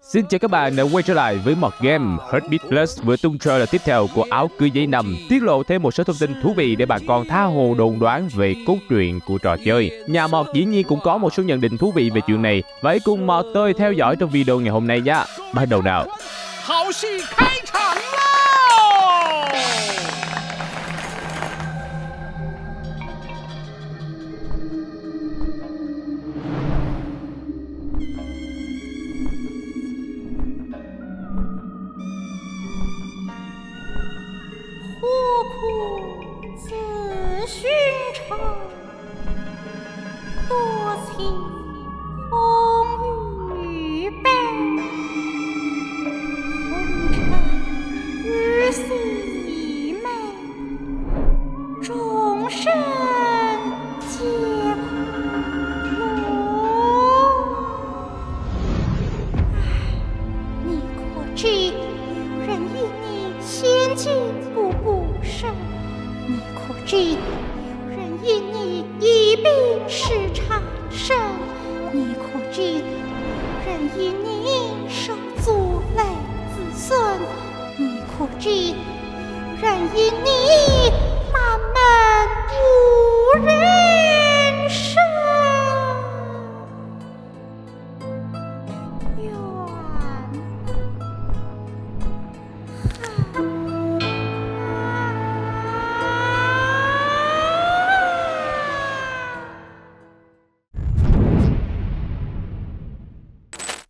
Xin chào các bạn đã quay trở lại với Mọt Game. Heartbeat Plus vừa tung trailer tiếp theo của Áo Cưới Giấy 5, tiết lộ thêm một số thông tin thú vị để bà con tha hồ đồn đoán về cốt truyện của trò chơi. Nhà Mọt dĩ nhiên cũng có một số nhận định thú vị về chuyện này. Vậy cùng Mọt tôi theo dõi trong video ngày hôm nay nhé. Bắt đầu nào.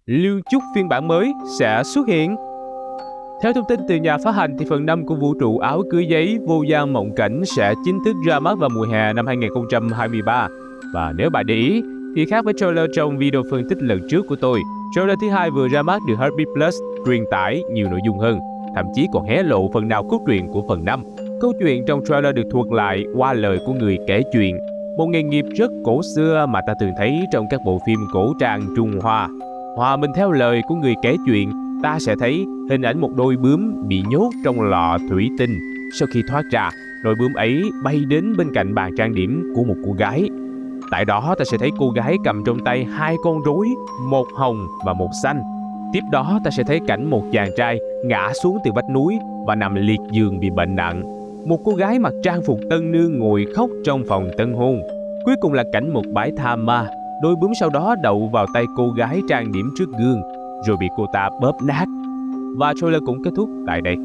Lương Chúc phiên bản mới sẽ xuất hiện. Theo thông tin từ nhà phát hành thì phần 5 của vũ trụ Áo Cưới Giấy Vô Gian Mộng Cảnh sẽ chính thức ra mắt vào mùa hè năm 2023. Và nếu bạn để ý thì khác với trailer trong video phân tích lần trước của tôi, trailer thứ hai vừa ra mắt được Heartbeat Plus truyền tải nhiều nội dung hơn, thậm chí còn hé lộ phần nào cốt truyện của phần 5. Câu chuyện trong trailer được thuật lại qua lời của người kể chuyện, một nghề nghiệp rất cổ xưa mà ta thường thấy trong các bộ phim cổ trang Trung Hoa. Hòa mình theo lời của người kể chuyện, ta sẽ thấy hình ảnh một đôi bướm bị nhốt trong lọ thủy tinh. Sau khi thoát ra, đôi bướm ấy bay đến bên cạnh bàn trang điểm của một cô gái. Tại đó ta sẽ thấy cô gái cầm trong tay hai con rối, một hồng và một xanh. Tiếp đó ta sẽ thấy cảnh một chàng trai ngã xuống từ vách núi và nằm liệt giường vì bệnh nặng. Một cô gái mặc trang phục tân nương ngồi khóc trong phòng tân hôn. Cuối cùng là cảnh một bãi tha ma. Đôi bướm sau đó đậu vào tay cô gái trang điểm trước gương, rồi bị cô ta bóp nát. Và trailer cũng kết thúc tại đây.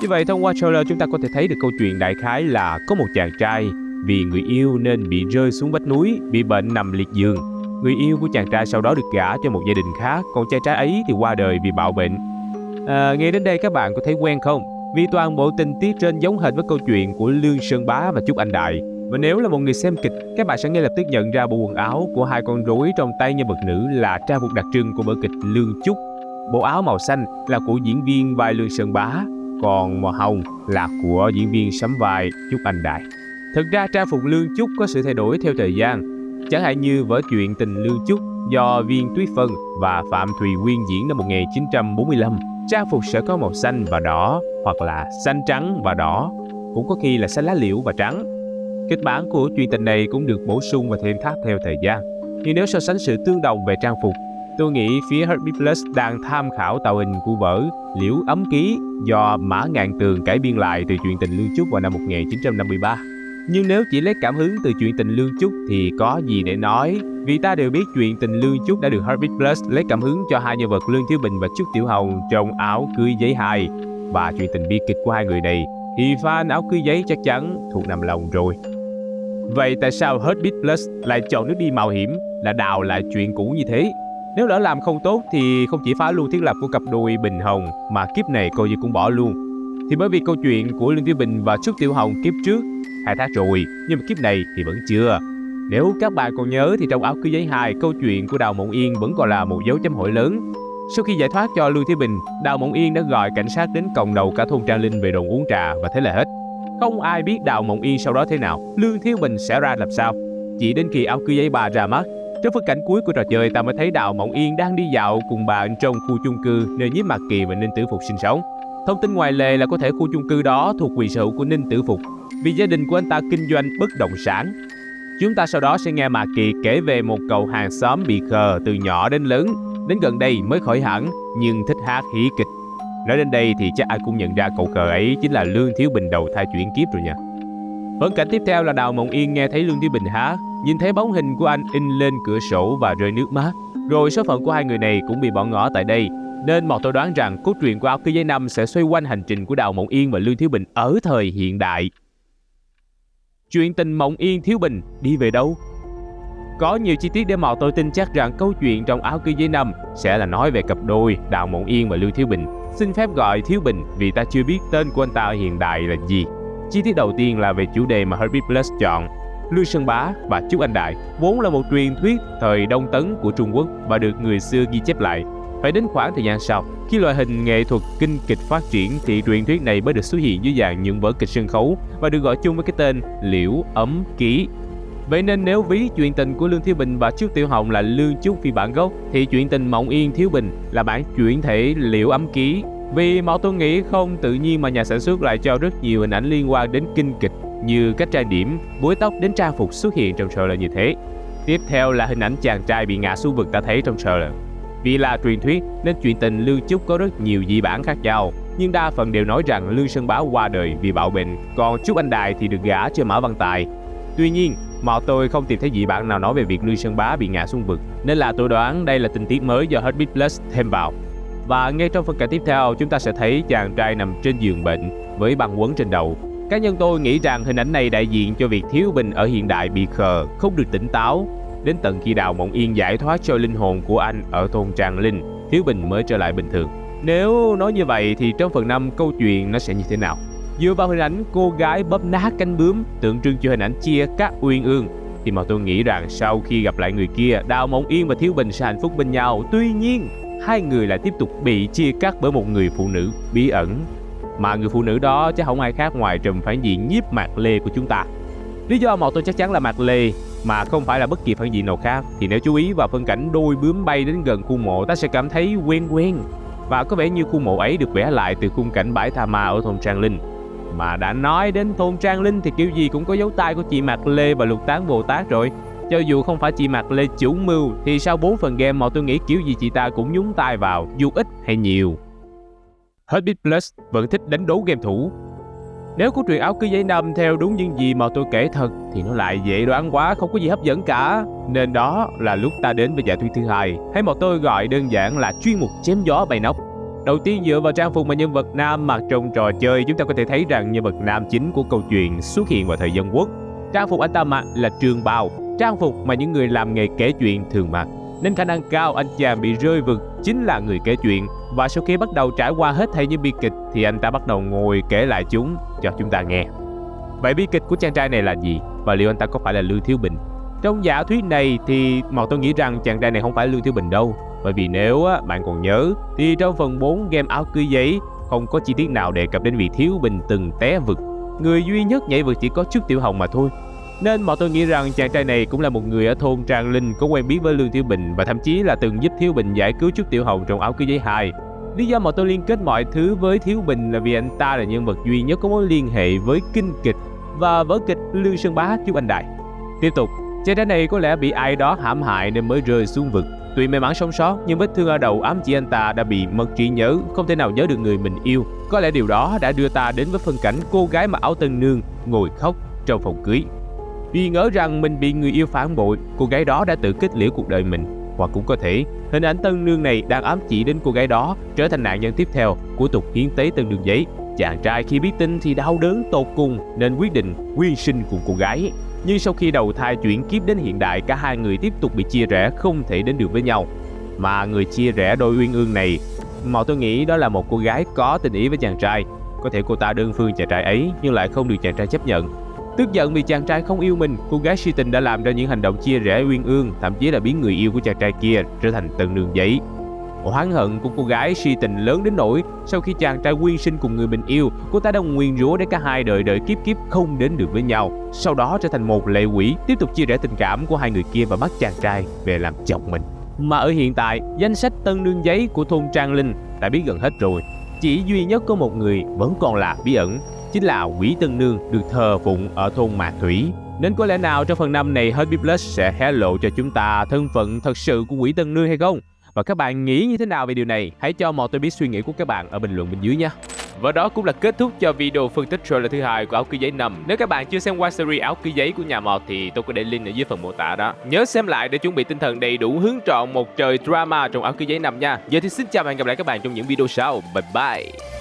Như vậy thông qua trailer chúng ta có thể thấy được câu chuyện đại khái là có một chàng trai vì người yêu nên bị rơi xuống vách núi, bị bệnh nằm liệt giường. Người yêu của chàng trai sau đó được gả cho một gia đình khác, còn chàng trai ấy thì qua đời vì bạo bệnh. Nghe đến đây các bạn có thấy quen không? Vì toàn bộ tình tiết trên giống hệt với câu chuyện của Lương Sơn Bá và Trúc Anh Đại. Và nếu là một người xem kịch, các bạn sẽ ngay lập tức nhận ra bộ quần áo của hai con rối trong tay nhân vật nữ là trang phục đặc trưng của vở kịch Lương Chúc. Bộ áo màu xanh là của diễn viên vai Lương Sơn Bá, còn màu hồng là của diễn viên sắm vai Trúc Anh Đại. Thực ra trang phục Lương Chúc có sự thay đổi theo thời gian, chẳng hạn như vở truyện Tình Lương Chúc do Viên Tuyết Phân và Phạm Thùy Quyên diễn năm 1945. Trang phục sẽ có màu xanh và đỏ, hoặc là xanh trắng và đỏ, cũng có khi là xanh lá liễu và trắng. Kịch bản của truyện tình này cũng được bổ sung và thêm thắt theo thời gian. Nhưng nếu so sánh sự tương đồng về trang phục, tôi nghĩ phía Heartbeat Plus đang tham khảo tạo hình của vở Liễu Ấm Ký do Mã Ngạn Tường cải biên lại từ truyện tình Lương Chúc vào năm 1953. Nhưng nếu chỉ lấy cảm hứng từ truyện tình Lương Chúc thì có gì để nói, vì ta đều biết truyện tình Lương Chúc đã được Heartbeat Plus lấy cảm hứng cho hai nhân vật Lương Thiếu Bình và Trúc Tiểu Hồng trong Áo Cưới Giấy 2. Và truyện tình bi kịch của hai người này thì fan Áo Cưới Giấy chắc chắn thuộc nằm lòng rồi. Vậy tại sao Heartbeat Plus lại chọn nước đi mạo hiểm là đào lại chuyện cũ như thế? Nếu lỡ làm không tốt thì không chỉ phá luôn thiết lập của cặp đôi Bình Hồng mà kiếp này coi như cũng bỏ luôn. Thì bởi vì câu chuyện của Lương Thiếu Bình và Trúc Tiểu Hồng kiếp trước khai thác rồi, nhưng mà kiếp này thì vẫn chưa. Nếu các bạn còn nhớ thì trong Áo Cưới Giấy 2, câu chuyện của Đào Mộng Yên vẫn còn là một dấu chấm hỏi lớn. Sau khi giải thoát cho Lương Thiếu Bình, Đào Mộng Yên đã gọi cảnh sát đến còng đầu cả thôn Trang Linh về đồn uống trà và thế là hết. Không ai biết Đào Mộng Yên sau đó thế nào, Lương Thiếu Bình sẽ ra làm sao. Chỉ đến khi Áo Cưới Giấy 3 ra mắt, trong phân cảnh cuối của trò chơi ta mới thấy Đào Mộng Yên đang đi dạo cùng bạn trong khu chung cư nơi Nhiếp Mạc Kỳ và Ninh Tử Phục sinh sống. Thông tin ngoài lề là có thể khu chung cư đó thuộc quyền sở hữu của Ninh Tử Phục vì gia đình của anh ta kinh doanh bất động sản. Chúng ta sau đó sẽ nghe Mạc Kỳ kể về một cậu hàng xóm bị khờ từ nhỏ đến lớn. đến gần đây mới khỏi hẳn nhưng thích hát hí kịch. Nói đến đây thì chắc ai cũng nhận ra cậu cờ ấy chính là Lương Thiếu Bình đầu thai chuyển kiếp rồi nha. Phân cảnh tiếp theo là Đào Mộng Yên nghe thấy Lương Thiếu Bình hát, nhìn thấy bóng hình của anh in lên cửa sổ và rơi nước mắt. Rồi số phận của hai người này cũng bị bỏ ngỏ tại đây. Nên Mọt tôi đoán rằng cốt truyện của Áo Cưới Giấy Năm sẽ xoay quanh hành trình của Đào Mộng Yên và Lương Thiếu Bình ở thời hiện đại. Chuyện tình Mộng Yên Thiếu Bình đi về đâu? Có nhiều chi tiết để Mọt tôi tin chắc rằng câu chuyện trong Áo Cưới Giấy Năm sẽ là nói về cặp đôi Đào Mộng Yên và Lương Thiếu Bình. Xin phép gọi Thiếu Bình vì ta chưa biết tên của anh ta ở hiện đại là gì. Chi tiết đầu tiên là về chủ đề mà Heartbeat Plus chọn. Lương Sơn Bá và Trúc Anh Đại vốn là một truyền thuyết thời Đông Tấn của Trung Quốc và được người xưa ghi chép lại. Phải đến khoảng thời gian sau, khi loại hình nghệ thuật kinh kịch phát triển thì truyền thuyết này mới được xuất hiện dưới dạng những vở kịch sân khấu và được gọi chung với cái tên Liễu Ấm Ký. Vậy nên nếu ví chuyện tình của Lương Thiếu Bình và Trúc Tiểu Hồng là Lương Trúc phiên bản gốc thì chuyện tình Mộng Yên Thiếu Bình là bản chuyển thể Liễu Ấm Ký. Vì Mạo tôi nghĩ không tự nhiên mà nhà sản xuất lại cho rất nhiều hình ảnh liên quan đến kinh kịch như cách trang điểm, búi tóc đến trang phục xuất hiện trong trailer như thế. Tiếp theo là hình ảnh chàng trai bị ngã xuống vực ta thấy trong trailer. Vì là truyền thuyết nên chuyện tình Lương Trúc có rất nhiều dị bản khác nhau, nhưng đa phần đều nói rằng Lương Sơn Bá qua đời vì bạo bệnh, còn Trúc Anh Đài thì được gả cho Mã Văn Tài. Tuy nhiên, mà tôi không tìm thấy dị bản nào nói về việc Lương Sơn Bá bị ngã xuống vực, nên là tôi đoán đây là tình tiết mới do Heartbeat Plus thêm vào. Và ngay trong phân cảnh tiếp theo, chúng ta sẽ thấy chàng trai nằm trên giường bệnh với băng quấn trên đầu. Cá nhân tôi nghĩ rằng hình ảnh này đại diện cho việc Thiếu Bình ở hiện đại bị khờ, không được tỉnh táo. Đến tận khi Đào Mộng Yên giải thoát cho linh hồn của anh ở thôn Tràng Linh, Thiếu Bình mới trở lại bình thường. Nếu nói như vậy thì trong phần 5 câu chuyện nó sẽ như thế nào? Dựa vào hình ảnh cô gái bóp nát cánh bướm tượng trưng cho hình ảnh chia cắt uyên ương, thì mà tôi nghĩ rằng sau khi gặp lại người kia, Đào Mộng Yên và Thiếu Bình sẽ hạnh phúc bên nhau. Tuy nhiên, hai người lại tiếp tục bị chia cắt bởi một người phụ nữ bí ẩn. Mà người phụ nữ đó chắc không ai khác ngoài trùm phản diện Nhiếp Mạc Lê của chúng ta. Lý do mà tôi chắc chắn là Mạc Lê mà không phải là bất kỳ phản diện nào khác thì nếu chú ý vào phân cảnh đôi bướm bay đến gần khu mộ, ta sẽ cảm thấy quen quen. Và có vẻ như khu mộ ấy được vẽ lại từ khung cảnh bãi tha ma ở thôn Trang Linh. Mà đã nói đến thôn Trang Linh thì kiểu gì cũng có dấu tay của chị Mạc Lê và Lục Tán Bồ Tát rồi. Cho dù không phải chị Mạc Lê chủ mưu thì sau 4 phần game mà tôi nghĩ kiểu gì chị ta cũng nhúng tay vào, dù ít hay nhiều. Heartbeat Plus vẫn thích đánh đố game thủ. Nếu câu chuyện Áo Cưới Giấy Năm theo đúng những gì mà tôi kể thật thì nó lại dễ đoán quá, không có gì hấp dẫn cả. Nên đó là lúc ta đến với giả thuyết thứ hai, hay mà tôi gọi đơn giản là chuyên mục chém gió bay nóc. Đầu tiên, dựa vào trang phục mà nhân vật nam mặc trong trò chơi, chúng ta có thể thấy rằng nhân vật nam chính của câu chuyện xuất hiện vào thời Dân Quốc. Trang phục anh ta mặc là trường bào, trang phục mà những người làm nghề kể chuyện thường mặc, nên khả năng cao anh chàng bị rơi vực chính là người kể chuyện. Và sau khi bắt đầu trải qua hết thảy những bi kịch thì anh ta bắt đầu ngồi kể lại chúng cho chúng ta nghe. Vậy bi kịch của chàng trai này là gì? Và liệu anh ta có phải là Lương Thiếu Bình? Trong giả thuyết này thì tôi nghĩ rằng chàng trai này không phải Lương Thiếu Bình đâu. Bởi vì nếu bạn còn nhớ thì trong phần 4 game Áo Cưới Giấy không có chi tiết nào đề cập đến việc Thiếu Bình từng té vực. Người duy nhất nhảy vực chỉ có Trúc Tiểu Hồng mà thôi. Nên tôi nghĩ rằng chàng trai này cũng là một người ở thôn Trang Linh có quen biết với Lương Thiếu Bình và thậm chí là từng giúp Thiếu Bình giải cứu Trúc Tiểu Hồng trong Áo Cưới Giấy 2. Lý do mà tôi liên kết mọi thứ với Thiếu Bình là vì anh ta là nhân vật duy nhất có mối liên hệ với kinh kịch và vở kịch Lương Sơn Bá Trúc Anh Đại. Tiếp tục, chàng trai này có lẽ bị ai đó hãm hại nên mới rơi xuống vực. Tuy may mắn sống sót nhưng vết thương ở đầu ám chỉ anh ta đã bị mất trí nhớ, không thể nào nhớ được người mình yêu. Có lẽ điều đó đã đưa ta đến với phân cảnh cô gái mặc áo tân nương ngồi khóc trong phòng cưới. Vì ngỡ rằng mình bị người yêu phản bội, cô gái đó đã tự kết liễu cuộc đời mình. Hoặc cũng có thể, hình ảnh tân nương này đang ám chỉ đến cô gái đó trở thành nạn nhân tiếp theo của tục hiến tế tân nương giấy. Chàng trai khi biết tin thì đau đớn tột cùng nên quyết định quyên sinh cùng cô gái. Nhưng sau khi đầu thai chuyển kiếp đến hiện đại, cả hai người tiếp tục bị chia rẽ, không thể đến được với nhau. Mà người chia rẽ đôi uyên ương này mà tôi nghĩ đó là một cô gái có tình ý với chàng trai. Có thể cô ta đơn phương chàng trai ấy nhưng lại không được chàng trai chấp nhận. Tức giận vì chàng trai không yêu mình, cô gái si tình đã làm ra những hành động chia rẽ uyên ương, thậm chí là biến người yêu của chàng trai kia trở thành tân nương giấy. Oán hận của cô gái si tình lớn đến nỗi sau khi chàng trai quyên sinh cùng người mình yêu, cô ta đã nguyền rủa để cả hai đời đời kiếp kiếp không đến được với nhau. Sau đó trở thành một lệ quỷ, tiếp tục chia rẽ tình cảm của hai người kia và bắt chàng trai về làm chồng mình. Mà ở hiện tại, danh sách tân nương giấy của thôn Trang Linh đã biết gần hết rồi. Chỉ duy nhất có một người vẫn còn là bí ẩn, chính là quỷ tân nương được thờ phụng ở thôn Mạc Thủy. Nên có lẽ nào trong phần 5 này Heartbeat Plus sẽ hé lộ cho chúng ta thân phận thật sự của quỷ tân nương hay không? Và các bạn nghĩ như thế nào về điều này? Hãy cho Mò tôi biết suy nghĩ của các bạn ở bình luận bên dưới nha. Và đó cũng là kết thúc cho video phân tích trailer thứ hai của áo cưới giấy 5. Nếu các bạn chưa xem qua series áo cưới giấy của nhà Mò thì tôi có để link ở dưới phần mô tả đó. Nhớ xem lại để chuẩn bị tinh thần đầy đủ hướng trọn một trời drama trong áo cưới giấy 5 nha. Giờ thì xin chào và hẹn gặp lại các bạn trong những video sau. Bye bye.